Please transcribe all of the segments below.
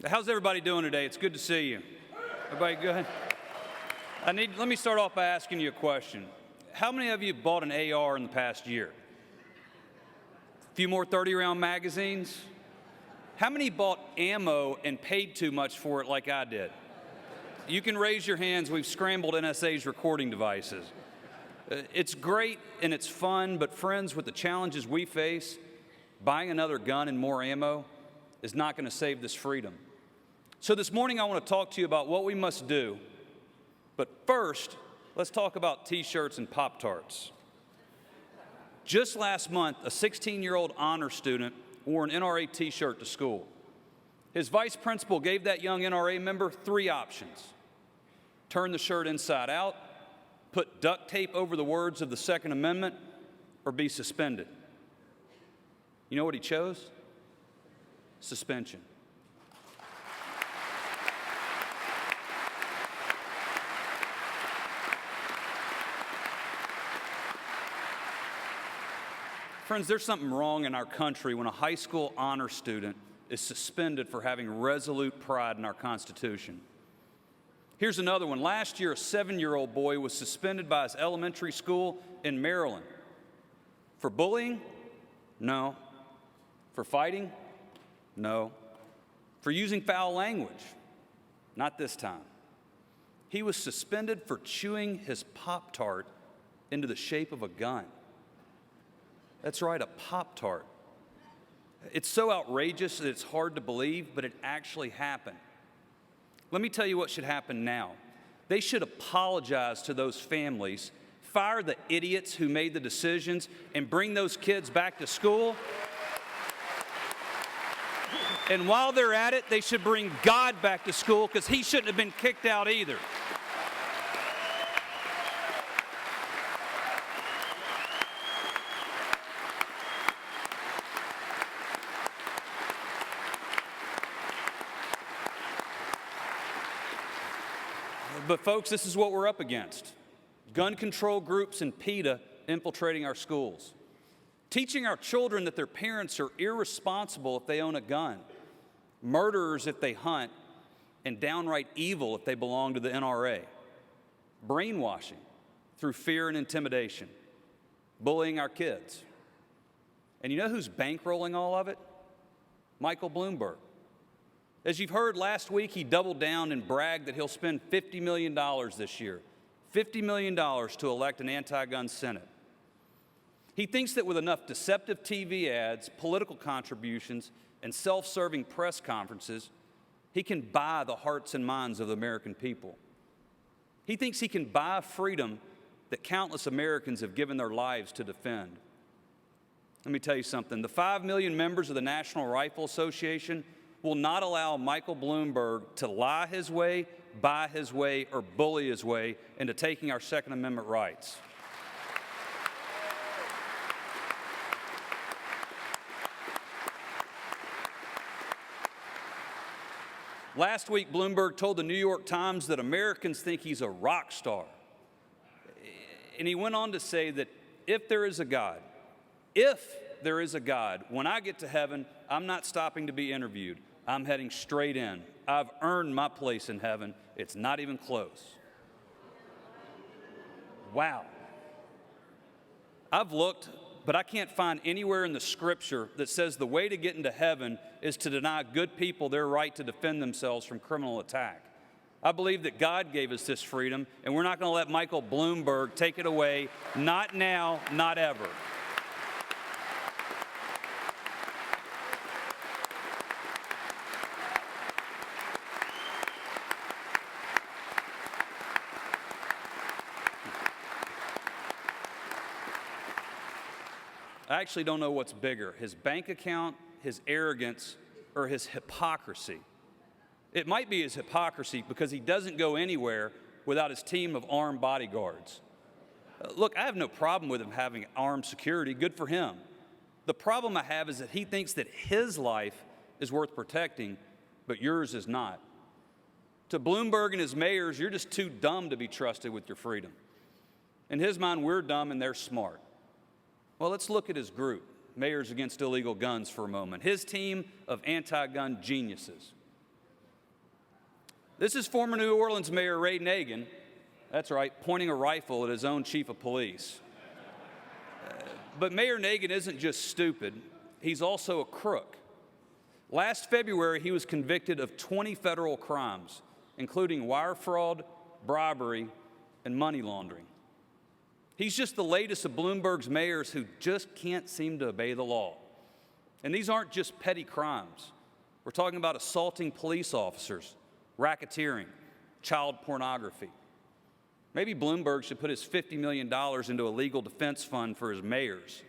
How's everybody doing today? It's good to see you. Everybody good? Let me start off by asking you a question. How many of you bought an AR in the past year? A few more 30-round magazines? How many bought ammo and paid too much for it like I did? You can raise your hands. We've scrambled NSA's recording devices. It's great and it's fun, but friends, with the challenges we face, buying another gun and more ammo is not going to save this freedom. So this morning I want to talk to you about what we must do. But first, let's talk about T-shirts and Pop-Tarts. Just last month, a 16-year-old honor student wore an NRA T-shirt to school. His vice principal gave that young NRA member 3 options: turn the shirt inside out, put duct tape over the words of the Second Amendment, or be suspended. You know what he chose? Suspension. Friends, there's something wrong in our country when a high school honor student is suspended for having resolute pride in our Constitution. Here's another one. Last year, a 7-year-old boy was suspended by his elementary school in Maryland. For bullying? No. For fighting? No. For using foul language? Not this time. He was suspended for chewing his Pop-Tart into the shape of a gun. That's right, a Pop-Tart. It's so outrageous that it's hard to believe, but it actually happened. Let me tell you what should happen now. They should apologize to those families, fire the idiots who made the decisions, and bring those kids back to school. And while they're at it, they should bring God back to school, because he shouldn't have been kicked out either. But folks, this is what we're up against. Gun control groups and PETA infiltrating our schools. Teaching our children that their parents are irresponsible if they own a gun, murderers if they hunt, and downright evil if they belong to the NRA. Brainwashing through fear and intimidation. Bullying our kids. And you know who's bankrolling all of it? Michael Bloomberg. As you've heard, last week he doubled down and bragged that he'll spend $50 million this year. $50 million to elect an anti-gun Senate. He thinks that with enough deceptive TV ads, political contributions, and self-serving press conferences, he can buy the hearts and minds of the American people. He thinks he can buy freedom that countless Americans have given their lives to defend. Let me tell you something. The 5 million members of the National Rifle Association will not allow Michael Bloomberg to lie his way, buy his way, or bully his way into taking our Second Amendment rights. Last week, Bloomberg told the New York Times that Americans think he's a rock star. And he went on to say that if there is a God, when I get to heaven, I'm not stopping to be interviewed. I'm heading straight in. I've earned my place in heaven. It's not even close. Wow. I've looked, but I can't find anywhere in the scripture that says the way to get into heaven is to deny good people their right to defend themselves from criminal attack. I believe that God gave us this freedom, and we're not going to let Michael Bloomberg take it away. Not now, not ever. I actually don't know what's bigger, his bank account, his arrogance, or his hypocrisy. It might be his hypocrisy because he doesn't go anywhere without his team of armed bodyguards. Look, I have no problem with him having armed security. Good for him. The problem I have is that he thinks that his life is worth protecting, but yours is not. To Bloomberg and his mayors, you're just too dumb to be trusted with your freedom. In his mind, we're dumb and they're smart. Well, let's look at his group, Mayors Against Illegal Guns, for a moment. His team of anti-gun geniuses. This is former New Orleans Mayor Ray Nagin, that's right, pointing a rifle at his own chief of police. But Mayor Nagin isn't just stupid, he's also a crook. Last February, he was convicted of 20 federal crimes, including wire fraud, bribery, and money laundering. He's just the latest of Bloomberg's mayors who just can't seem to obey the law. And these aren't just petty crimes. We're talking about assaulting police officers, racketeering, child pornography. Maybe Bloomberg should put his $50 million into a legal defense fund for his mayors.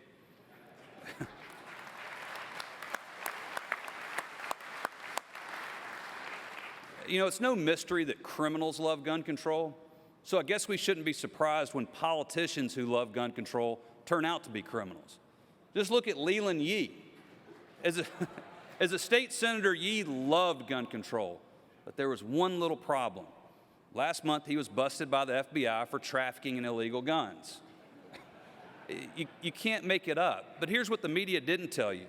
You know, it's no mystery that criminals love gun control, so I guess we shouldn't be surprised when politicians who love gun control turn out to be criminals. Just look at Leland Yee. As a state senator, Yee loved gun control, but there was one little problem. Last month, he was busted by the FBI for trafficking in illegal guns. You can't make it up, but here's what the media didn't tell you.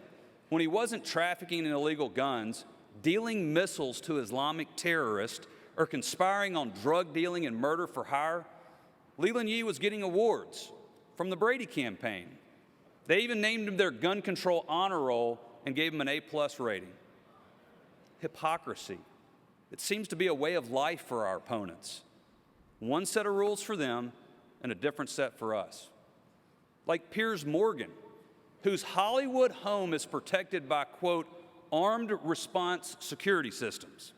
When he wasn't trafficking in illegal guns, dealing missiles to Islamic terrorists, or conspiring on drug dealing and murder for hire, Leland Yee was getting awards from the Brady campaign. They even named him their gun control honor roll and gave him an A+ rating. Hypocrisy. It seems to be a way of life for our opponents. One set of rules for them and a different set for us. Like Piers Morgan, whose Hollywood home is protected by, quote, armed response security systems.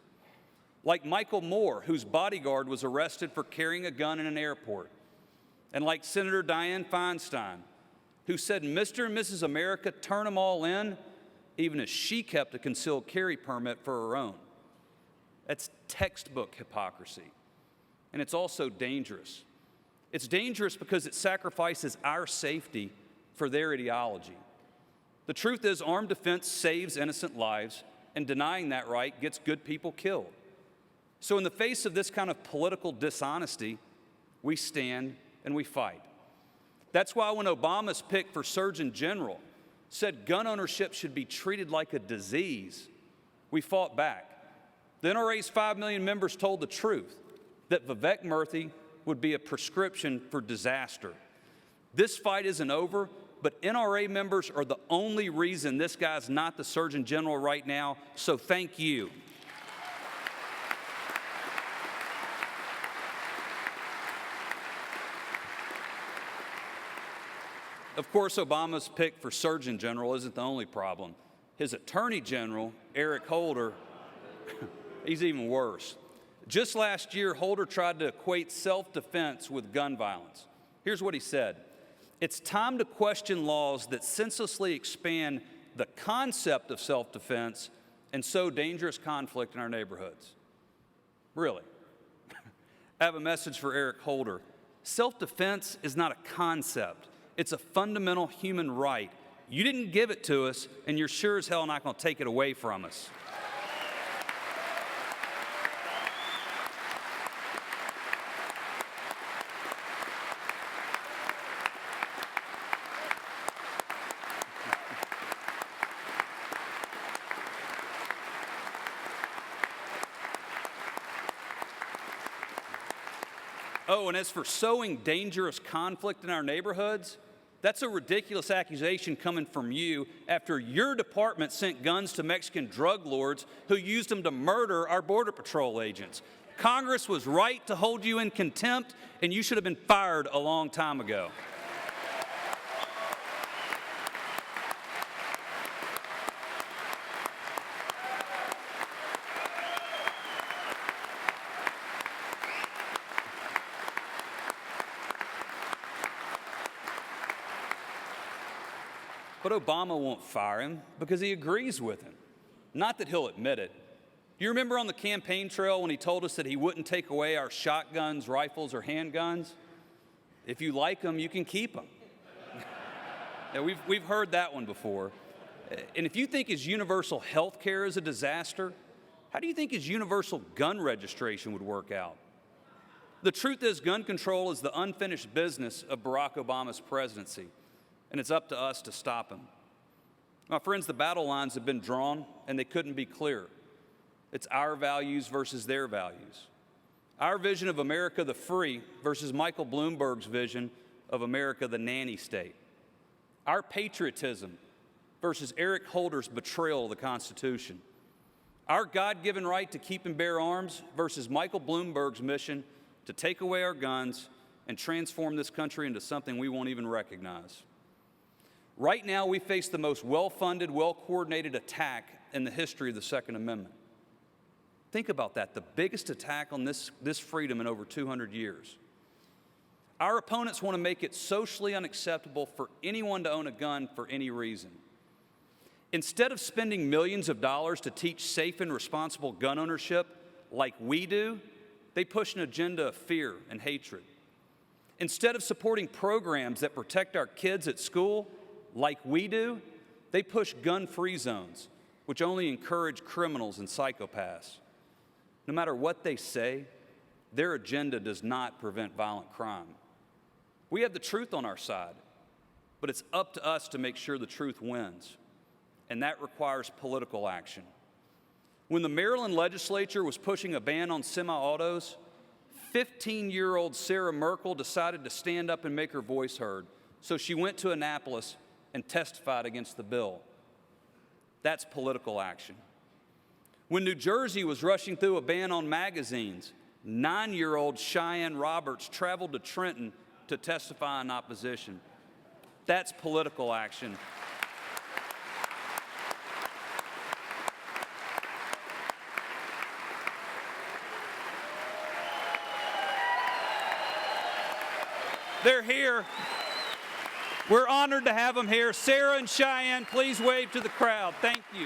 Like Michael Moore, whose bodyguard was arrested for carrying a gun in an airport. And like Senator Dianne Feinstein, who said Mr. and Mrs. America turn them all in, even as she kept a concealed carry permit for her own. That's textbook hypocrisy. And it's also dangerous. It's dangerous because it sacrifices our safety for their ideology. The truth is, armed defense saves innocent lives, and denying that right gets good people killed. So in the face of this kind of political dishonesty, we stand and we fight. That's why when Obama's pick for Surgeon General said gun ownership should be treated like a disease, we fought back. The NRA's 5 million members told the truth, that Vivek Murthy would be a prescription for disaster. This fight isn't over, but NRA members are the only reason this guy's not the Surgeon General right now, so thank you. Of course, Obama's pick for Surgeon General isn't the only problem. His Attorney General, Eric Holder, he's even worse. Just last year, Holder tried to equate self-defense with gun violence. Here's what he said. It's time to question laws that senselessly expand the concept of self-defense and sow dangerous conflict in our neighborhoods. Really. I have a message for Eric Holder. Self-defense is not a concept. It's a fundamental human right. You didn't give it to us, and you're sure as hell not going to take it away from us. Oh, and as for sowing dangerous conflict in our neighborhoods, that's a ridiculous accusation coming from you after your department sent guns to Mexican drug lords who used them to murder our Border Patrol agents. Congress was right to hold you in contempt, and you should have been fired a long time ago. But Obama won't fire him because he agrees with him. Not that he'll admit it. Do you remember on the campaign trail when he told us that he wouldn't take away our shotguns, rifles, or handguns? If you like them, you can keep them. Now, we've heard that one before. And if you think his universal health care is a disaster, how do you think his universal gun registration would work out? The truth is, gun control is the unfinished business of Barack Obama's presidency, and it's up to us to stop him. My friends, the battle lines have been drawn, and they couldn't be clearer. It's our values versus their values. Our vision of America the free versus Michael Bloomberg's vision of America the nanny state. Our patriotism versus Eric Holder's betrayal of the Constitution. Our God-given right to keep and bear arms versus Michael Bloomberg's mission to take away our guns and transform this country into something we won't even recognize. Right now, we face the most well-funded, well-coordinated attack in the history of the Second Amendment. Think about that, the biggest attack on this freedom in over 200 years. Our opponents want to make it socially unacceptable for anyone to own a gun for any reason. Instead of spending millions of dollars to teach safe and responsible gun ownership like we do, they push an agenda of fear and hatred. Instead of supporting programs that protect our kids at school like we do, they push gun-free zones, which only encourage criminals and psychopaths. No matter what they say, their agenda does not prevent violent crime. We have the truth on our side, but it's up to us to make sure the truth wins, and that requires political action. When the Maryland legislature was pushing a ban on semi-autos, 15-year-old Sarah Merkel decided to stand up and make her voice heard, so she went to Annapolis and testified against the bill. That's political action. When New Jersey was rushing through a ban on magazines, 9-year-old Cheyenne Roberts traveled to Trenton to testify in opposition. That's political action. They're here. We're honored to have them here. Sarah and Cheyenne, please wave to the crowd. Thank you.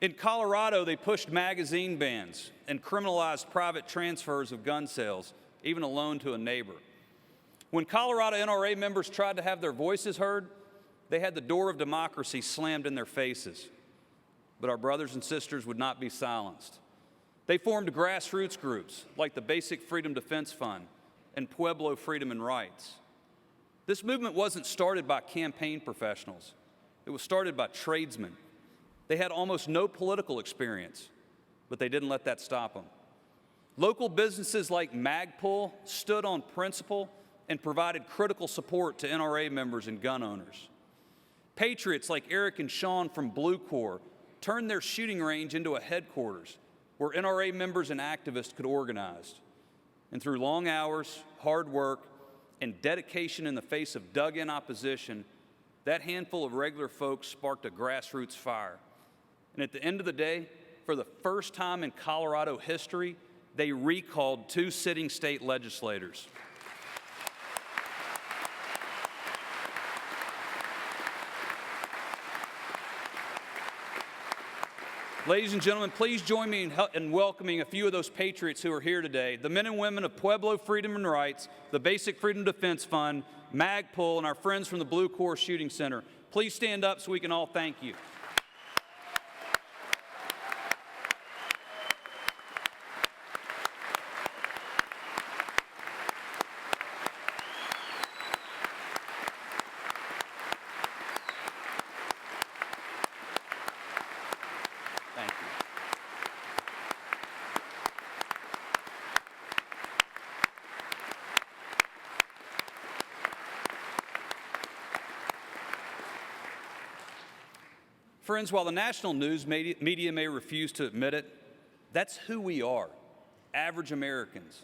In Colorado, they pushed magazine bans and criminalized private transfers of gun sales, even a loan to a neighbor. When Colorado NRA members tried to have their voices heard, they had the door of democracy slammed in their faces. But our brothers and sisters would not be silenced. They formed grassroots groups like the Basic Freedom Defense Fund and Pueblo Freedom and Rights. This movement wasn't started by campaign professionals. It was started by tradesmen. They had almost no political experience, but they didn't let that stop them. Local businesses like Magpul stood on principle and provided critical support to NRA members and gun owners. Patriots like Eric and Sean from Blue Corps turned their shooting range into a headquarters where NRA members and activists could organize. And through long hours, hard work, and dedication in the face of dug-in opposition, that handful of regular folks sparked a grassroots fire. And at the end of the day, for the first time in Colorado history, they recalled 2 sitting state legislators. Ladies and gentlemen, please join me in welcoming a few of those patriots who are here today, the men and women of Pueblo Freedom and Rights, the Basic Freedom Defense Fund, Magpul, and our friends from the Blue Corps Shooting Center. Please stand up so we can all thank you. Friends, while the national news media may refuse to admit it, that's who we are, average Americans.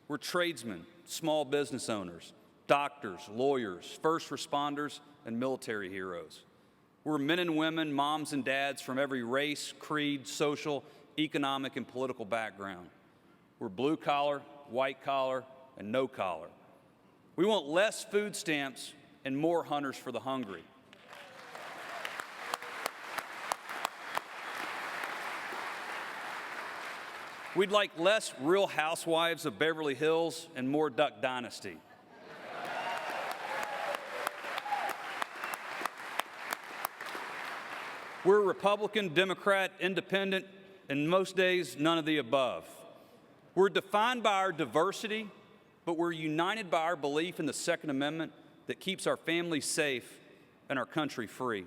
We're tradesmen, small business owners, doctors, lawyers, first responders, and military heroes. We're men and women, moms and dads from every race, creed, social, economic, and political background. We're blue collar, white collar, and no collar. We want less food stamps and more hunters for the hungry. We'd like less Real Housewives of Beverly Hills and more Duck Dynasty. We're Republican, Democrat, Independent, and most days, none of the above. We're defined by our diversity, but we're united by our belief in the Second Amendment that keeps our families safe and our country free.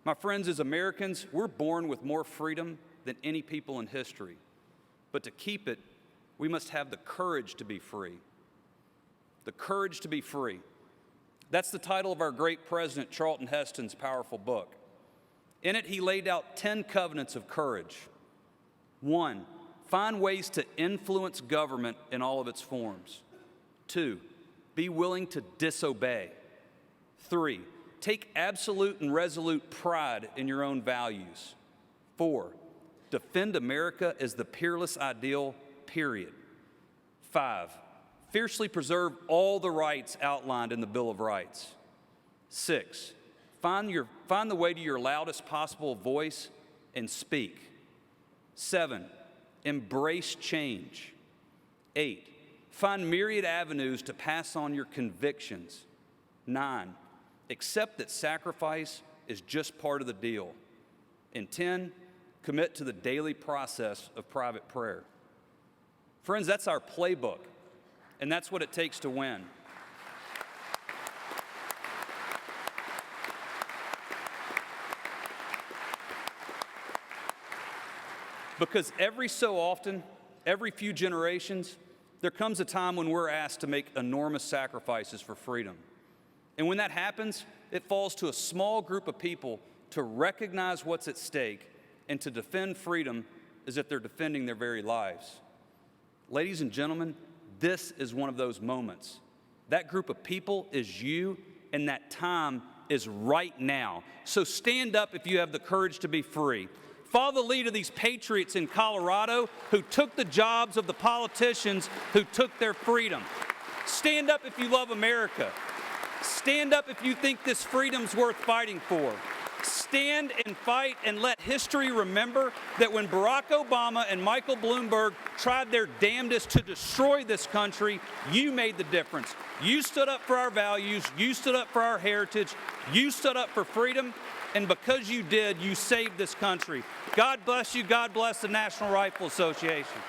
My friends, as Americans, we're born with more freedom than any people in history. But to keep it, we must have the courage to be free. The courage to be free. That's the title of our great president, Charlton Heston's powerful book. In it, he laid out 10 covenants of courage. 1, find ways to influence government in all of its forms. 2, be willing to disobey. 3, take absolute and resolute pride in your own values. 4, defend America as the peerless ideal, period. 5, fiercely preserve all the rights outlined in the Bill of Rights. 6, find the way to your loudest possible voice and speak. 7, embrace change. 8, find myriad avenues to pass on your convictions. 9, accept that sacrifice is just part of the deal. And 10, commit to the daily process of private prayer. Friends, that's our playbook, and that's what it takes to win. Because every so often, every few generations, there comes a time when we're asked to make enormous sacrifices for freedom. And when that happens, it falls to a small group of people to recognize what's at stake and to defend freedom as if they're defending their very lives. Ladies and gentlemen, this is one of those moments. That group of people is you, and that time is right now. So stand up if you have the courage to be free. Follow the lead of these patriots in Colorado who took the jobs of the politicians who took their freedom. Stand up if you love America. Stand up if you think this freedom's worth fighting for. Stand and fight and let history remember that when Barack Obama and Michael Bloomberg tried their damnedest to destroy this country, you made the difference. You stood up for our values. You stood up for our heritage. You stood up for freedom. And because you did, you saved this country. God bless you. God bless the National Rifle Association.